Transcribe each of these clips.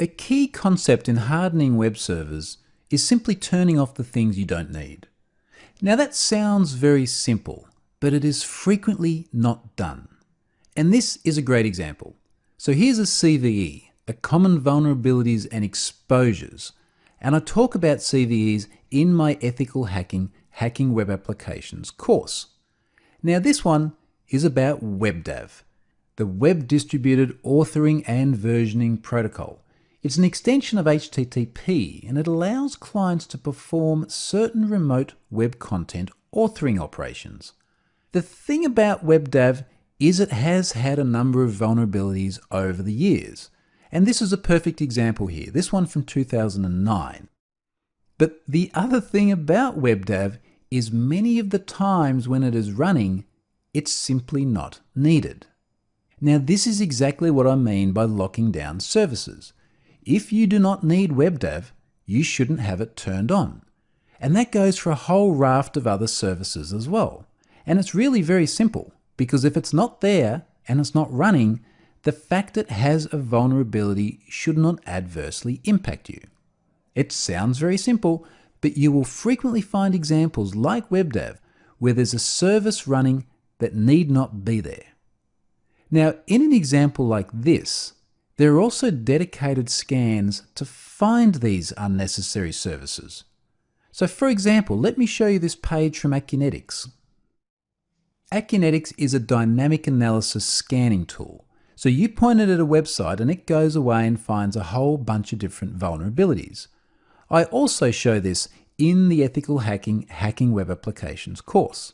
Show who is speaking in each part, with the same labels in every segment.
Speaker 1: A key concept in hardening web servers is simply turning off the things you don't need. Now that sounds very simple, but it is frequently not done. And this is a great example. So here's a CVE, a common vulnerabilities and exposures. And I talk about CVEs in my Ethical Hacking Web Applications course. Now this one is about WebDAV, the Web Distributed Authoring and Versioning Protocol. It's an extension of HTTP and it allows clients to perform certain remote web content authoring operations. The thing about WebDAV is it has had a number of vulnerabilities over the years. And this is a perfect example here, this one from 2009. But the other thing about WebDAV is many of the times when it is running, it's simply not needed. Now this is exactly what I mean by locking down services. If you do not need WebDAV, you shouldn't have it turned on. And that goes for a whole raft of other services as well. And it's really very simple, because if it's not there and it's not running, the fact it has a vulnerability should not adversely impact you. It sounds very simple, but you will frequently find examples like WebDAV where there's a service running that need not be there. Now, in an example like this, there are also dedicated scans to find these unnecessary services. So for example, let me show you this page from Acunetics. Acunetics is a dynamic analysis scanning tool. So you point it at a website and it goes away and finds a whole bunch of different vulnerabilities. I also show this in the Ethical Hacking Web Applications course.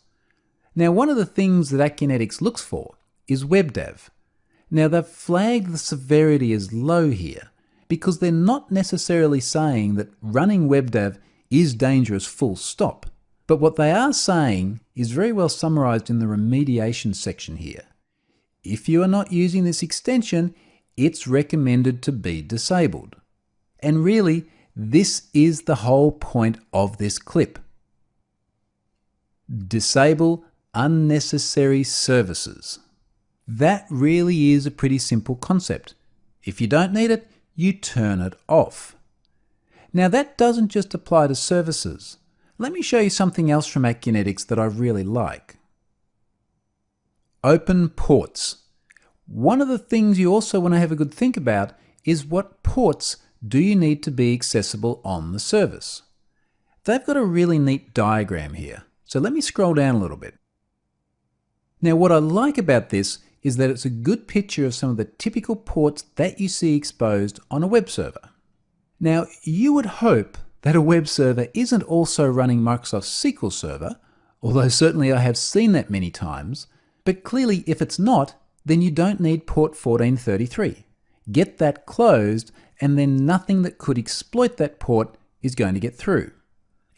Speaker 1: Now one of the things that Acunetics looks for is WebDAV. Now they've flagged the severity as low here because they're not necessarily saying that running WebDAV is dangerous full stop. But what they are saying is very well summarized in the remediation section here. If you are not using this extension, it's recommended to be disabled. And really, this is the whole point of this clip. Disable unnecessary services. That really is a pretty simple concept. If you don't need it, you turn it off. Now that doesn't just apply to services. Let me show you something else from Acunetics that I really like. Open ports. One of the things you also want to have a good think about is what ports do you need to be accessible on the service. They've got a really neat diagram here. So let me scroll down a little bit. Now what I like about this is that it's a good picture of some of the typical ports that you see exposed on a web server. Now you would hope that a web server isn't also running Microsoft SQL Server, although certainly I have seen that many times, but clearly if it's not, then you don't need port 1433. Get that closed and then nothing that could exploit that port is going to get through.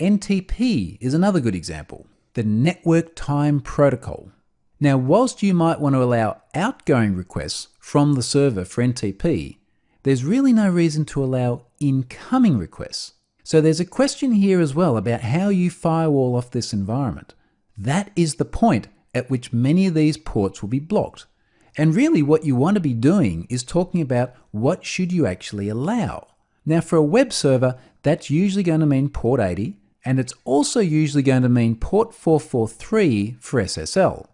Speaker 1: NTP is another good example, the Network Time Protocol. Now whilst you might want to allow outgoing requests from the server for NTP, there's really no reason to allow incoming requests. So there's a question here as well about how you firewall off this environment. That is the point at which many of these ports will be blocked. And really what you want to be doing is talking about what should you actually allow. Now for a web server, that's usually going to mean port 80, and it's also usually going to mean port 443 for SSL.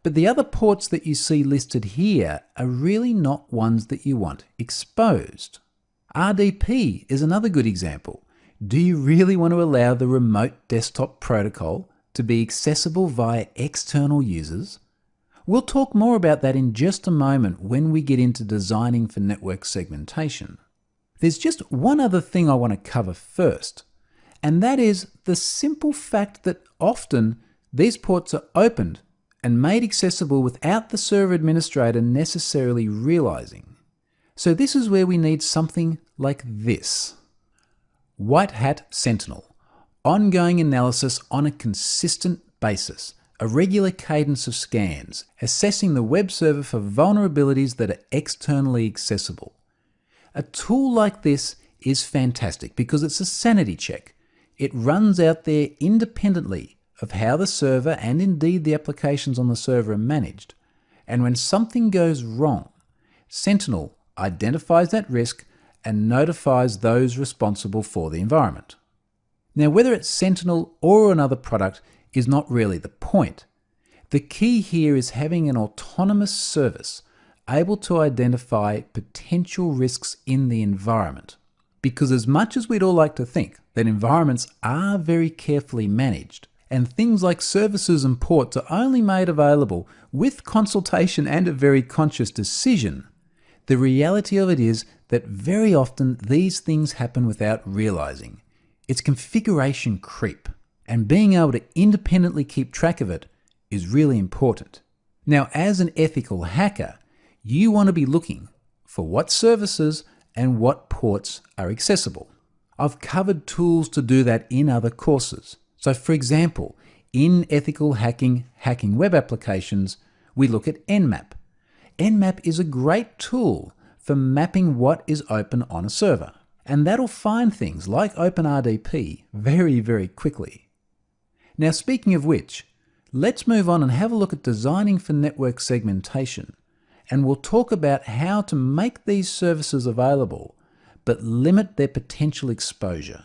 Speaker 1: But the other ports that you see listed here are really not ones that you want exposed. RDP is another good example. Do you really want to allow the remote desktop protocol to be accessible via external users? We'll talk more about that in just a moment when we get into designing for network segmentation. There's just one other thing I want to cover first, and that is the simple fact that often these ports are opened and made accessible without the server administrator necessarily realizing. So this is where we need something like this. White Hat Sentinel, ongoing analysis on a consistent basis, a regular cadence of scans, assessing the web server for vulnerabilities that are externally accessible. A tool like this is fantastic because it's a sanity check. It runs out there independently of how the server and indeed the applications on the server are managed. And when something goes wrong, Sentinel identifies that risk and notifies those responsible for the environment. Now, whether it's Sentinel or another product is not really the point. The key here is having an autonomous service able to identify potential risks in the environment. Because as much as we'd all like to think that environments are very carefully managed, and things like services and ports are only made available with consultation and a very conscious decision, the reality of it is that very often these things happen without realizing. It's configuration creep, and being able to independently keep track of it is really important. Now, as an ethical hacker, you want to be looking for what services and what ports are accessible. I've covered tools to do that in other courses. So for example, in ethical hacking web applications, we look at Nmap. Nmap is a great tool for mapping what is open on a server. And that'll find things like OpenRDP very, very quickly. Now, speaking of which, let's move on and have a look at designing for network segmentation. And we'll talk about how to make these services available, but limit their potential exposure.